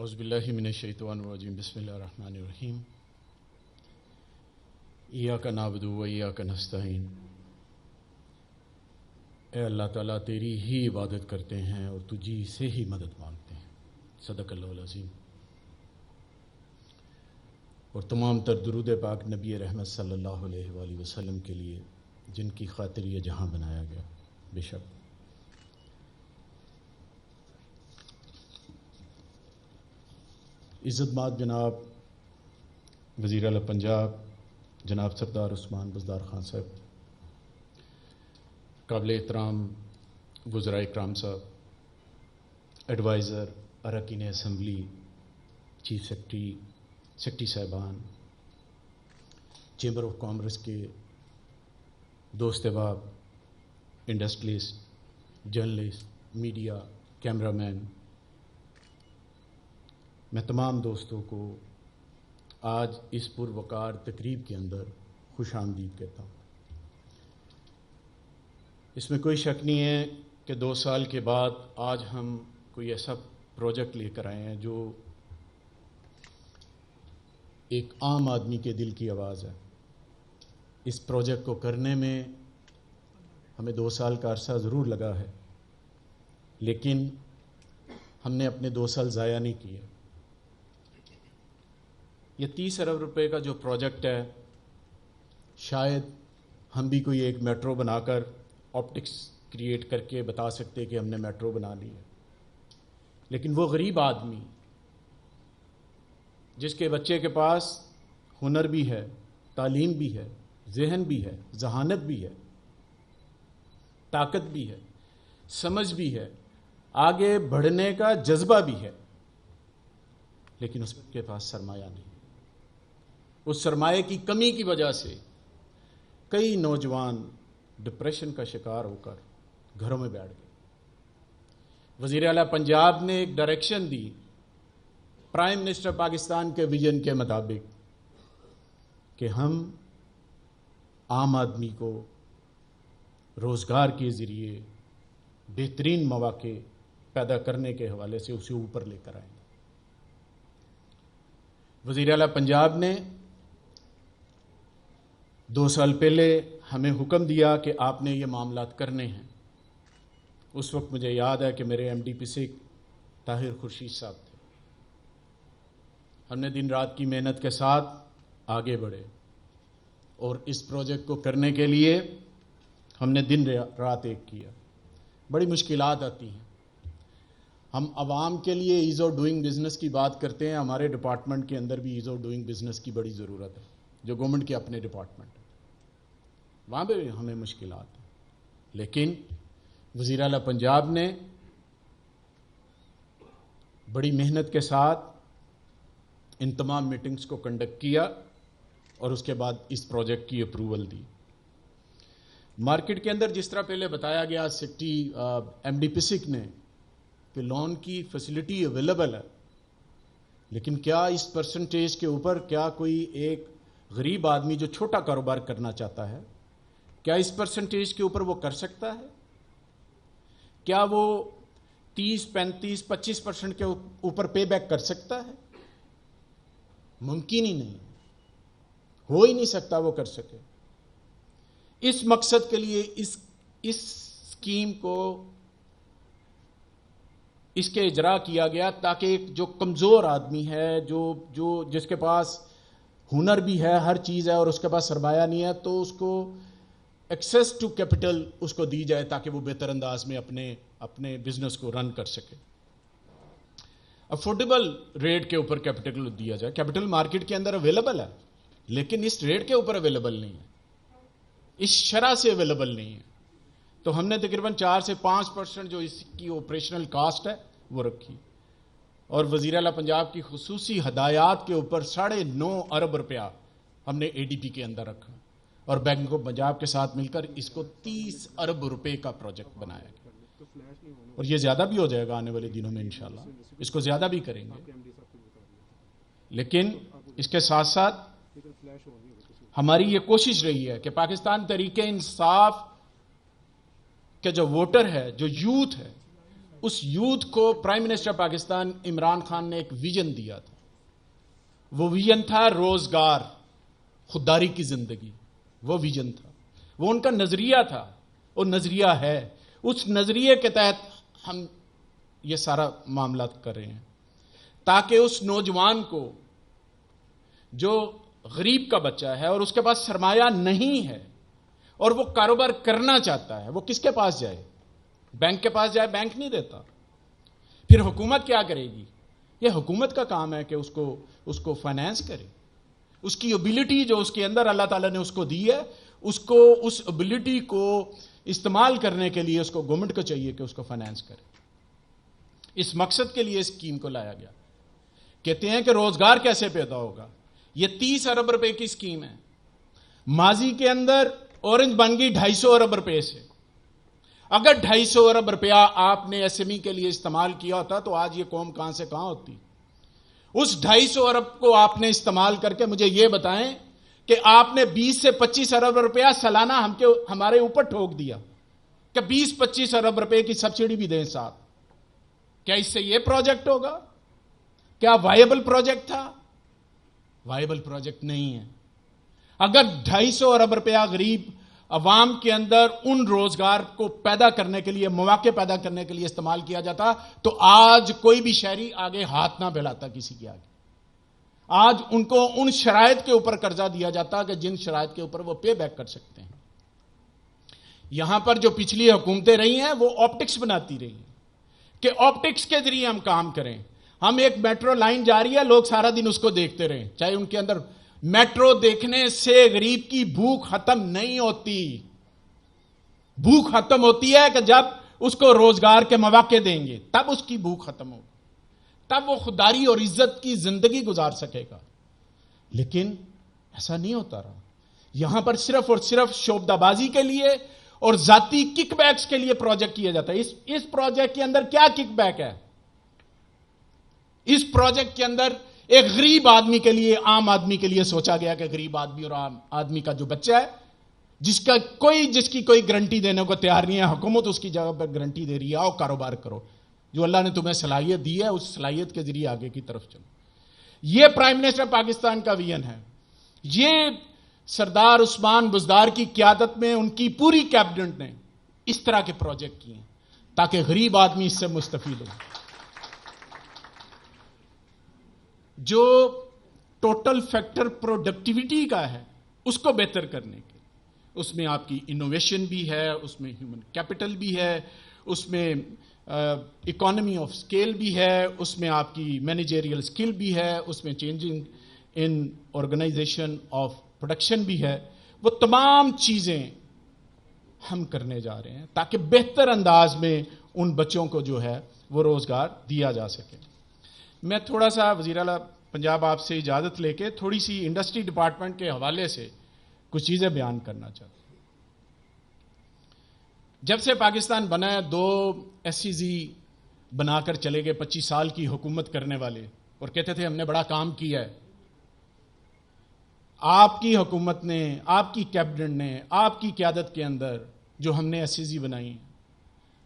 اعوذ باللہ من الشیطان الرجیم بسم اللہ الرحمن الرحیم ایاک نعبد و ایاک نستعین۔ اے اللہ تعالیٰ تیری ہی عبادت کرتے ہیں اور تجھی سے ہی مدد مانگتے ہیں۔ صدق اللہ العظیم۔ اور تمام تر درود پاک نبی رحمت صلی اللہ علیہ وآلہ وسلم کے لیے جن کی خاطر یہ جہاں بنایا گیا۔ بے شک عزت مآب جناب وزیر اعلیٰ پنجاب جناب سردار عثمان بزدار خان صاحب، قابل احترام وزراء اکرام صاحب، ایڈوائزر، اراکین اسمبلی، چیف سیکرٹری صاحبان، چیمبر آف کامرس کے دوست احباب، انڈسٹریلسٹ، جرنلسٹ، میڈیا، کیمرہ مین، میں تمام دوستوں کو آج اس پروقار تقریب کے اندر خوش آمدید کہتا ہوں۔ اس میں کوئی شک نہیں ہے کہ 2 سال کے بعد آج ہم کوئی ایسا پروجیکٹ لے کر آئے ہیں جو ایک عام آدمی کے دل کی آواز ہے۔ اس پروجیکٹ کو کرنے میں ہمیں 2 سال کا عرصہ ضرور لگا ہے، لیکن ہم نے اپنے 2 سال ضائع نہیں کیے۔ یہ 30 ارب روپے کا جو پروجیکٹ ہے، شاید ہم بھی کوئی ایک میٹرو بنا کر آپٹکس کریٹ کر کے بتا سکتے کہ ہم نے میٹرو بنا لی ہے، لیکن وہ غریب آدمی جس کے بچے کے پاس ہنر بھی ہے، تعلیم بھی ہے، ذہن بھی ہے، ذہانت بھی ہے، طاقت بھی ہے، سمجھ بھی ہے، آگے بڑھنے کا جذبہ بھی ہے، لیکن اس کے پاس سرمایہ نہیں۔ اس سرمایہ کی کمی کی وجہ سے کئی نوجوان ڈپریشن کا شکار ہو کر گھروں میں بیٹھ گئے۔ وزیر اعلیٰ پنجاب نے ایک direction the prime minister Pakistan کے ویژن کے مطابق کہ ہم عام آدمی کو روزگار کے ذریعے بہترین مواقع پیدا کرنے کے حوالے سے اسے اوپر لے کر آئیں گے۔ وزیر اعلیٰ پنجاب نے 2 سال پہلے ہمیں حکم دیا کہ آپ نے یہ معاملات کرنے ہیں۔ اس وقت مجھے یاد ہے کہ میرے ایم ڈی پی سے طاہر خورشید صاحب تھے۔ ہم نے دن رات کی محنت کے ساتھ آگے بڑھے اور اس پروجیکٹ کو کرنے کے لیے ہم نے دن رات ایک کیا۔ بڑی مشکلات آتی ہیں۔ ہم عوام کے لیے ایز آف ڈوئنگ بزنس کی بات کرتے ہیں، ہمارے ڈپارٹمنٹ کے اندر بھی ایز آف ڈوئنگ بزنس کی بڑی ضرورت ہے، جو گورنمنٹ کے اپنے ڈپارٹمنٹ ہیں، وہاں پہ ہمیں مشکلات ہیں، لیکن وزیر اعلیٰ پنجاب نے بڑی محنت کے ساتھ ان تمام میٹنگز کو کنڈکٹ کیا اور اس کے بعد اس پروجیکٹ کی اپروول دی۔ مارکیٹ کے اندر جس طرح پہلے بتایا گیا سیکٹری ایم ڈی پی سک نے کہ لون کی فیسلٹی اویلیبل ہے، لیکن کیا اس پرسنٹیج کے اوپر کیا کوئی ایک غریب آدمی جو چھوٹا کاروبار کرنا چاہتا ہے، کیا اس پرسنٹیج کے اوپر وہ کر سکتا ہے؟ کیا وہ 30، 35، 25% کے اوپر پے بیک کر سکتا ہے؟ ممکن ہی نہیں، ہو ہی نہیں سکتا وہ کر سکے۔ اس مقصد کے لیے اس اسکیم کو اس کے اجرا کیا گیا تاکہ ایک جو کمزور آدمی ہے، جو جس کے پاس ہنر بھی ہے، ہر چیز ہے، اور اس کے پاس سرمایہ نہیں ہے، تو اس کو ایکسیس ٹو کیپٹل اس کو دی جائے تاکہ وہ بہتر انداز میں اپنے بزنس کو رن کر سکے۔ افورڈیبل ریٹ کے اوپر کیپٹل دیا جائے۔ کیپٹل مارکیٹ کے اندر اویلیبل ہے، لیکن اس ریٹ کے اوپر اویلیبل نہیں ہے، اس شرح سے اویلیبل نہیں ہے۔ تو ہم نے تقریباً 4 سے 5% جو اس کی آپریشنل کاسٹ ہے وہ رکھی، اور وزیر اعلیٰ پنجاب کی خصوصی ہدایات کے اوپر 9.5 ارب روپیہ ہم نے اے ڈی پی کے اندر رکھا، اور بینک آف پنجاب کے ساتھ مل کر اس کو 30 ارب روپے کا پروجیکٹ بنایا گیا، اور یہ زیادہ بھی ہو جائے گا آنے والے دنوں میں انشاءاللہ، اس کو زیادہ بھی کریں گے۔ لیکن اس کے ساتھ ساتھ ہماری یہ کوشش رہی ہے کہ پاکستان تحریک انصاف کہ جو ووٹر ہے، جو یوتھ ہے، اس یوتھ کو پرائم منسٹر پاکستان عمران خان نے ایک ویژن دیا تھا. وہ ویژن تھا روزگار، خودداری کی زندگی. وہ ویژن تھا، وہ ان کا نظریہ تھا، وہ نظریہ ہے. اس نظریے کے تحت ہم یہ سارا معاملات کر رہے ہیں تاکہ اس نوجوان کو جو غریب کا بچہ ہے اور اس کے پاس سرمایہ نہیں ہے اور وہ کاروبار کرنا چاہتا ہے، وہ کس کے پاس جائے؟ بینک کے پاس جائے، بینک نہیں دیتا. پھر حکومت کیا کرے گی؟ یہ حکومت کا کام ہے کہ اس کو فائنینس کرے. اس کی ایبلٹی جو اس کے اندر اللہ تعالیٰ نے اس کو دی ہے، اس ایبلٹی کو استعمال کرنے کے لیے اس کو گورنمنٹ کو چاہیے کہ اس کو فائنینس کرے. اس مقصد کے لیے اس اسکیم کو لایا گیا. کہتے ہیں کہ روزگار کیسے پیدا ہوگا؟ یہ 30 ارب روپے کی اسکیم ہے. ماضی کے اندر اورنج بن گئی 250 ارب روپے سے. اگر 250 ارب روپیہ آپ نے ایس ایم ای کے لیے استعمال کیا ہوتا تو آج یہ قوم کہاں سے کہاں ہوتی. اس 250 ارب کو آپ نے استعمال کر کے مجھے یہ بتائیں کہ آپ نے 20 سے 25 ارب روپیہ سالانہ ہمارے اوپر ٹھوک دیا کہ 20-25 ارب روپے کی سبسڈی بھی دیں ساتھ. کیا اس سے یہ پروجیکٹ ہوگا؟ کیا وائبل پروجیکٹ تھا؟ وائبل پروجیکٹ نہیں ہے. اگر 250 ارب روپیہ غریب عوام کے اندر ان روزگار کو پیدا کرنے کے لیے، مواقع پیدا کرنے کے لیے استعمال کیا جاتا تو آج کوئی بھی شہری آگے ہاتھ نہ پھیلاتا کسی کے آگے. آج ان کو ان شرائط کے اوپر قرضہ دیا جاتا کہ جن شرائط کے اوپر وہ پے بیک کر سکتے ہیں. یہاں پر جو پچھلی حکومتیں رہی ہیں وہ آپٹکس بناتی رہی ہیں کہ آپٹکس کے ذریعے ہم کام کریں. ہم ایک میٹرو لائن جا رہی ہے، لوگ سارا دن اس کو دیکھتے رہیں، چاہے ان کے اندر میٹرو دیکھنے سے غریب کی بھوک ختم نہیں ہوتی. بھوک ختم ہوتی ہے کہ جب اس کو روزگار کے مواقع دیں گے، تب اس کی بھوک ختم ہوگی، تب وہ خودداری اور عزت کی زندگی گزار سکے گا. لیکن ایسا نہیں ہوتا رہا. یہاں پر صرف اور صرف شعبدہ بازی کے لیے اور ذاتی کک بیکس کے لیے پروجیکٹ کیا جاتا ہے. اس پروجیکٹ کے اندر کیا کک بیک ہے؟ اس پروجیکٹ کے اندر ایک غریب آدمی کے لیے، عام آدمی کے لیے سوچا گیا کہ غریب آدمی اور عام آدمی کا جو بچہ ہے جس کی کوئی گارنٹی دینے کو تیار نہیں ہے، حکومت اس کی جگہ پر گارنٹی دے رہی ہے، آؤ کاروبار کرو، جو اللہ نے تمہیں صلاحیت دی ہے اس صلاحیت کے ذریعے آگے کی طرف چلو. یہ پرائم منسٹر پاکستان کا ویژن ہے. یہ سردار عثمان بزدار کی قیادت میں ان کی پوری کیبنٹ نے اس طرح کے پروجیکٹ کیے ہیں تاکہ غریب آدمی اس سے مستفید ہو. جو ٹوٹل فیکٹر پروڈکٹیوٹی کا ہے اس کو بہتر کرنے کے، اس میں آپ کی انوویشن بھی ہے، اس میں ہیومن کیپٹل بھی ہے، اس میں اکانومی آف اسکیل بھی ہے، اس میں آپ کی مینیجریل اسکل بھی ہے، اس میں changing in organization of production بھی ہے. وہ تمام چیزیں ہم کرنے جا رہے ہیں تاکہ بہتر انداز میں ان بچوں کو جو ہے وہ روزگار دیا جا سکے. میں تھوڑا سا وزیر اعلیٰ پنجاب آپ سے اجازت لے کے تھوڑی سی انڈسٹری ڈپارٹمنٹ کے حوالے سے کچھ چیزیں بیان کرنا چاہتا ہوں. جب سے پاکستان بنا ہے 2 SEZ بنا کر چلے گئے 25 سال کی حکومت کرنے والے اور کہتے تھے ہم نے بڑا کام کیا ہے. آپ کی حکومت نے، آپ کی کیبنٹ نے، آپ کی قیادت کے اندر جو ہم نے SEZ بنائی،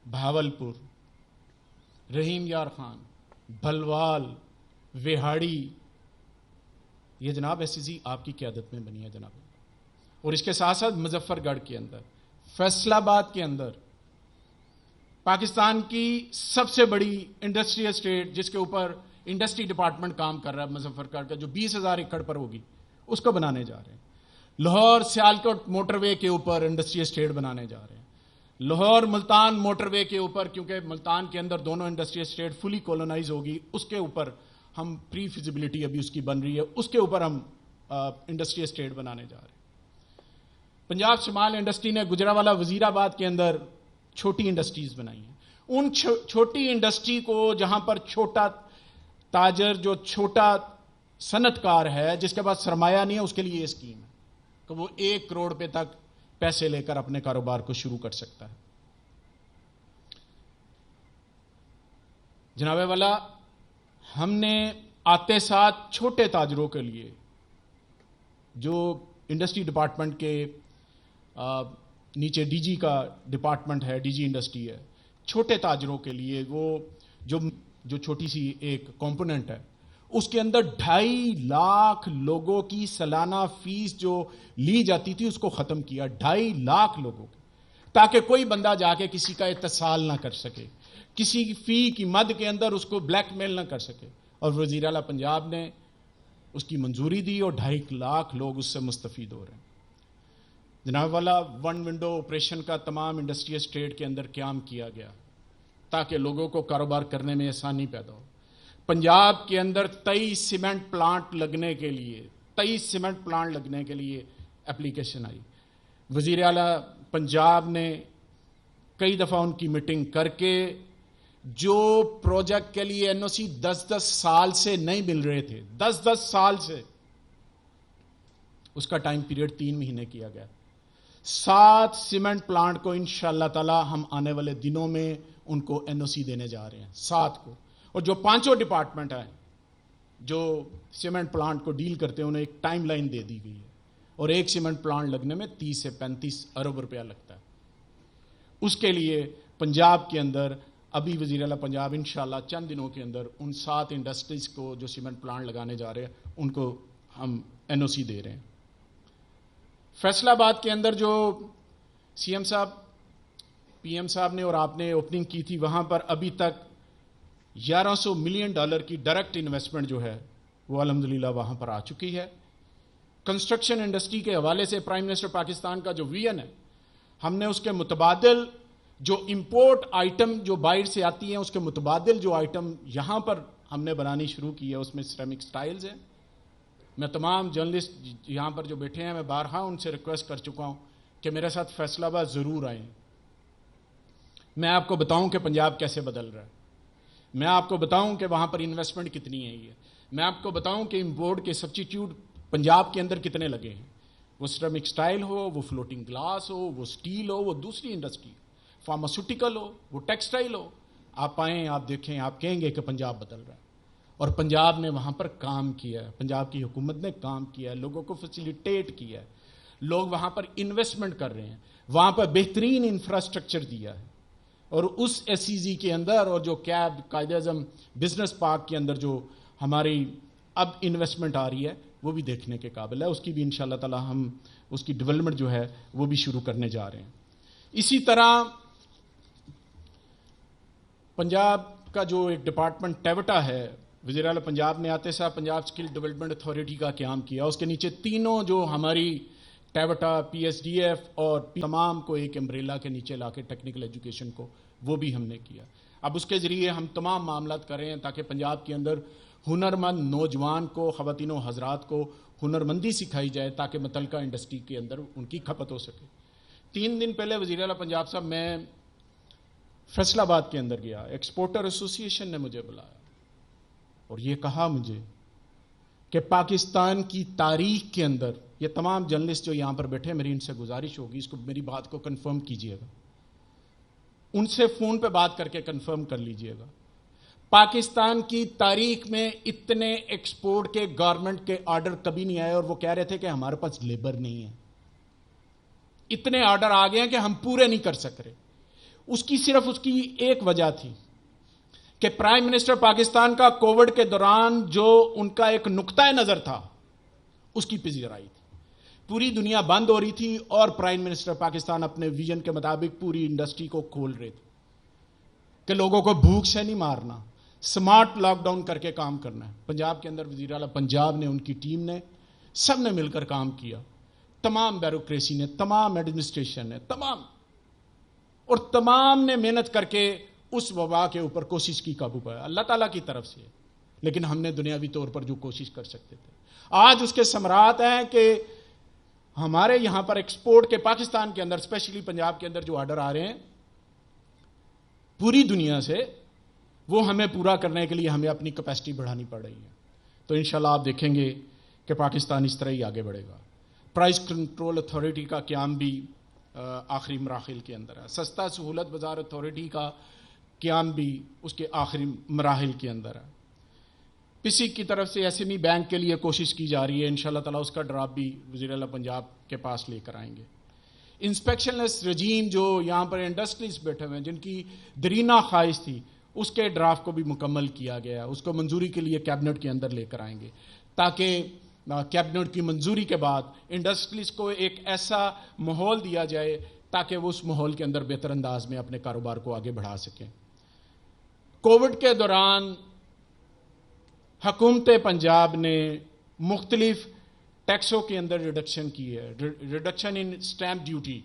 بہاولپور، رحیم یار خان، بھلوال، وہاڑی، یہ جناب SEZ آپ کی قیادت میں بنی ہے جناب. اور اس کے ساتھ ساتھ مظفر گڑھ کے اندر، فیصل آباد کے اندر پاکستان کی سب سے بڑی انڈسٹری اسٹیٹ جس کے اوپر انڈسٹری ڈپارٹمنٹ کام کر رہا ہے، مظفر گڑھ کا، جو 20,000 ایکڑ پر ہوگی، اس کو بنانے جا رہے ہیں. لاہور سیالکوٹ موٹر وے کے اوپر انڈسٹری اسٹیٹ بنانے جا رہے ہیں. لاہور ملتان موٹر وے کے اوپر، کیونکہ ملتان کے اندر دونوں انڈسٹری اسٹیٹ فلی کولونائز ہوگی، اس کے اوپر ہم پری فیزیبلٹی ابھی اس کی بن رہی ہے، اس کے اوپر ہم انڈسٹری اسٹیٹ بنانے جا رہے ہیں. پنجاب شمال انڈسٹری نے گجرانوالہ وزیر آباد کے اندر چھوٹی انڈسٹریز بنائی ہیں. ان چھوٹی انڈسٹری کو، جہاں پر چھوٹا تاجر، جو چھوٹا صنعت کار ہے جس کے پاس سرمایہ نہیں ہے، اس کے لیے یہ اسکیم ہے کہ وہ 1 کروڑ روپے تک پیسے لے کر اپنے کاروبار کو شروع کر سکتا ہے. جناب والا، ہم نے آتے ساتھ چھوٹے تاجروں کے لیے، جو انڈسٹری ڈپارٹمنٹ کے نیچے DG کا ڈپارٹمنٹ ہے، DG انڈسٹری ہے، چھوٹے تاجروں کے لیے وہ جو چھوٹی سی ایک کمپوننٹ ہے اس کے اندر 2.5 لاکھ لوگوں کی سالانہ فیس جو لی جاتی تھی اس کو ختم کیا. 2.5 لاکھ لوگوں کی, تاکہ کوئی بندہ جا کے کسی کا اتصال نہ کر سکے, کسی فی کی مد کے اندر اس کو بلیک میل نہ کر سکے. اور وزیر اعلیٰ پنجاب نے اس کی منظوری دی اور 2.5 لاکھ لوگ اس سے مستفید ہو رہے ہیں. جناب والا, ون ونڈو آپریشن کا تمام انڈسٹری اسٹیٹ کے اندر قیام کیا گیا تاکہ لوگوں کو کاروبار کرنے میں آسانی پیدا ہو. پنجاب کے اندر 23 سیمنٹ پلانٹ لگنے کے لیے اپلیکیشن آئی. وزیر اعلیٰ پنجاب نے کئی دفعہ ان کی میٹنگ کر کے جو پروجیکٹ کے لیے این او سی 10 سال سے نہیں مل رہے تھے, 10 سال سے, اس کا ٹائم پیریڈ 3 مہینے کیا گیا. 7 سیمنٹ پلانٹ کو انشاءاللہ تعالی ہم آنے والے دنوں میں ان کو این او سی دینے جا رہے ہیں, 7 کو. اور جو 5 ڈپارٹمنٹ ہیں جو سیمنٹ پلانٹ کو ڈیل کرتے ہیں انہیں ایک ٹائم لائن دے دی گئی ہے, اور ایک سیمنٹ پلانٹ لگنے میں 30 سے 35 ارب روپیہ لگتا ہے. اس کے لیے پنجاب کے اندر ابھی وزیر اعلیٰ پنجاب انشاءاللہ چند دنوں کے اندر ان 7 انڈسٹریز کو جو سیمنٹ پلانٹ لگانے جا رہے ہیں ان کو ہم این او سی دے رہے ہیں. فیصل آباد کے اندر جو سی ایم صاحب, پی ایم صاحب نے اور آپ نے اوپننگ کی تھی, وہاں پر ابھی تک $1100 ملین کی ڈائریکٹ انویسٹمنٹ جو ہے وہ الحمدللہ وہاں پر آ چکی ہے. کنسٹرکشن انڈسٹری کے حوالے سے پرائم منسٹر پاکستان کا جو ویژن ہے, ہم نے اس کے متبادل جو امپورٹ آئٹم جو باہر سے آتی ہیں اس کے متبادل جو آئٹم یہاں پر ہم نے بنانی شروع کی ہے, اس میں سیرامک سٹائلز ہیں. میں تمام جرنلسٹ یہاں پر جو بیٹھے ہیں میں بارہا ان سے ریکویسٹ کر چکا ہوں کہ میرے ساتھ فیصل آباد ضرور آئیں. میں آپ کو بتاؤں کہ پنجاب کیسے بدل رہا ہے, میں آپ کو بتاؤں کہ وہاں پر انویسٹمنٹ کتنی ہے, میں آپ کو بتاؤں کہ امپورٹ کے سبسٹیٹیوٹ پنجاب کے اندر کتنے لگے ہیں. وہ سیرامک سٹائل ہو, وہ فلوٹنگ گلاس ہو, وہ سٹیل ہو, وہ دوسری انڈسٹری, فارماسیوٹیکل ہو, وہ ٹیکسٹائل ہو. آپ آئیں, آپ دیکھیں, آپ کہیں گے کہ پنجاب بدل رہا ہے. اور پنجاب نے وہاں پر کام کیا ہے, پنجاب کی حکومت نے کام کیا ہے, لوگوں کو فیسیلیٹیٹ کیا ہے, لوگ وہاں پر انویسٹمنٹ کر رہے ہیں, وہاں پر بہترین انفراسٹرکچر دیا ہے. اور اس ایس سی زی کے اندر اور جو cab Quaid Azam business park کے اندر جو ہماری اب انویسٹمنٹ آ رہی ہے وہ بھی دیکھنے کے قابل ہے. اس کی بھی انشاءاللہ تعالی ہم اس کی ڈیولپمنٹ جو ہے وہ بھی شروع کرنے جا رہے ہیں. اسی طرح پنجاب کا جو ایک ڈپارٹمنٹ ٹیوٹا ہے, وزیر اعلیٰ پنجاب نے آتے صاحب پنجاب اسکل ڈیولپمنٹ اتھارٹی کا قیام کیا. اس کے نیچے تینوں جو ہماری Toyota, P S D F اور تمام کو ایک امبریلا کے نیچے لا کے ٹیکنیکل ایجوکیشن کو وہ بھی ہم نے کیا. اب اس کے ذریعے ہم تمام معاملات کر رہے ہیں تاکہ پنجاب کے اندر ہنرمند نوجوان کو, خواتین و حضرات کو ہنرمندی سکھائی جائے تاکہ متعلقہ انڈسٹری کے اندر ان کی کھپت ہو سکے. 3 دن پہلے وزیر اعلیٰ پنجاب صاحب میں فیصل آباد کے اندر گیا, ایکسپورٹر ایسوسی ایشن نے مجھے بلایا اور یہ کہا مجھے کہ پاکستان کی تاریخ کے اندر, یہ تمام جرنلسٹ جو یہاں پر بیٹھے میری ان سے گزارش ہوگی اس کو میری بات کو کنفرم کیجئے گا, ان سے فون پہ بات کر کے کنفرم کر لیجئے گا, پاکستان کی تاریخ میں اتنے ایکسپورٹ کے گورنمنٹ کے آرڈر کبھی نہیں آئے. اور وہ کہہ رہے تھے کہ ہمارے پاس لیبر نہیں ہے, اتنے آرڈر آ گئے ہیں کہ ہم پورے نہیں کر سک رہے. اس کی ایک وجہ تھی کہ پرائم منسٹر پاکستان کا کووڈ کے دوران جو ان کا ایک نقطہ نظر تھا اس کی پذیرائی تھی. پوری دنیا بند ہو رہی تھی اور پرائم منسٹر پاکستان اپنے ویژن کے مطابق پوری انڈسٹری کو کھول رہے تھے کہ لوگوں کو بھوک سے نہیں مارنا, سمارٹ لاک ڈاؤن کر کے کام کرنا ہے. پنجاب کے اندر وزیر اعلیٰ پنجاب نے, ان کی ٹیم نے, سب نے مل کر کام کیا, تمام بیوروکریسی نے, تمام ایڈمنسٹریشن نے, تمام نے محنت کر کے اس وبا کے اوپر کوشش کی قابو پایا, اللہ تعالیٰ کی طرف سے. لیکن ہم نے دنیاوی طور پر جو کوشش کر سکتے تھے, آج اس کے ثمرات ہیں کہ ہمارے یہاں پر ایکسپورٹ کے پاکستان کے اندر اسپیشلی پنجاب کے اندر جو آرڈر آ رہے ہیں پوری دنیا سے, وہ ہمیں پورا کرنے کے لیے ہمیں اپنی کیپیسٹی بڑھانی پڑ رہی ہے. تو انشاءاللہ آپ دیکھیں گے کہ پاکستان اس طرح ہی آگے بڑھے گا. پرائز کنٹرول اتھارٹی کا قیام بھی آخری مراحل کے اندر ہے. سستا سہولت بازار اتھارٹی کا قیام بھی اس کے آخری مراحل کے اندر ہے. پسی کی طرف سے ایس ایم ای بینک کے لیے کوشش کی جا رہی ہے, انشاءاللہ تعالیٰ اس کا ڈرافٹ بھی وزیر اعلیٰ پنجاب کے پاس لے کر آئیں گے. انسپیکشنلیس رجیم جو یہاں پر انڈسٹریز بیٹھے ہوئے ہیں جن کی درینا خواہش تھی، اس کے ڈرافٹ کو بھی مکمل کیا گیا. اس کو منظوری کے لیے کیبنٹ کے اندر لے کر آئیں گے تاکہ کیبنٹ کی منظوری کے بعد انڈسٹریز کو ایک ایسا ماحول دیا جائے تاکہ وہ اس ماحول کے اندر بہتر انداز میں اپنے کاروبار کو آگے بڑھا سکیں. کووڈ کے دوران حکومت پنجاب نے مختلف ٹیکسوں کے اندر ریڈکشن کی ہے. ریڈکشن ان اسٹیمپ ڈیوٹی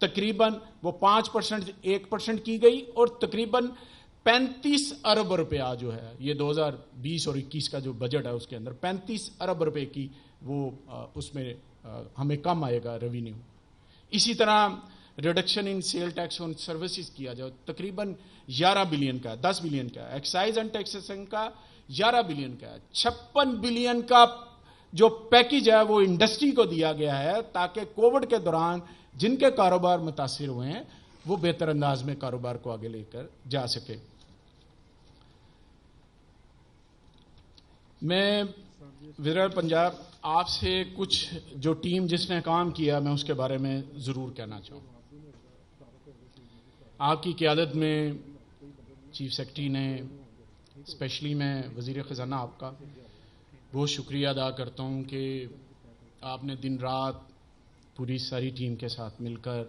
تقریباً وہ 5% 1% کی گئی اور تقریباً 35 ارب روپیہ جو ہے یہ 2020 اور 21 کا جو بجٹ ہے اس کے اندر 35 ارب روپے کی وہ اس میں ہمیں کم آئے گا ریونیو. اسی طرح reduction in sale tax on services کیا جائے تقریباً 11 بلین کا ہے، 10 بلین کا ہے. ایکسائز اینڈ ٹیکسیشن کا 11 بلین کا ہے. 56 بلین کا جو پیکج ہے وہ انڈسٹری کو دیا گیا ہے تاکہ کووڈ کے دوران جن کے کاروبار متاثر ہوئے ہیں وہ بہتر انداز میں کاروبار کو آگے لے کر جا سکے. میں وزیر پنجاب آپ سے کچھ جو ٹیم جس نے کام کیا میں اس کے بارے میں ضرور کہنا چاہوں. آپ کی قیادت میں چیف سیکرٹری نے اسپیشلی میں وزیر خزانہ آپ کا بہت شکریہ ادا کرتا ہوں کہ آپ نے دن رات پوری ساری ٹیم کے ساتھ مل کر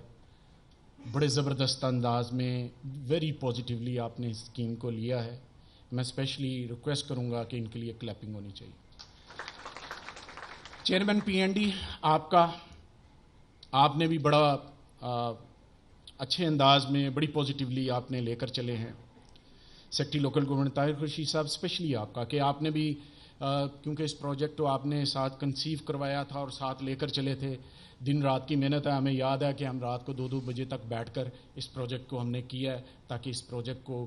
بڑے زبردست انداز میں ویری پازیٹیولی آپ نے اس اسکیم کو لیا ہے. میں اسپیشلی ریکویسٹ کروں گا کہ ان کے لیے کلیپنگ ہونی چاہیے. چیئرمین پی این ڈی آپ نے بھی بڑا اچھے انداز میں بڑی پازیٹیولی آپ نے لے کر چلے ہیں. Secretary local government Tahir Khurshid صاحب اسپیشلی آپ کا کہ آپ نے بھی کیونکہ اس پروجیکٹ کو آپ نے ساتھ کنسیو کروایا تھا اور ساتھ لے کر چلے تھے. دن رات کی محنت ہے. ہمیں یاد ہے کہ ہم رات کو 2 بجے تک بیٹھ کر اس پروجیکٹ کو ہم نے کیا ہے تاکہ اس پروجیکٹ کو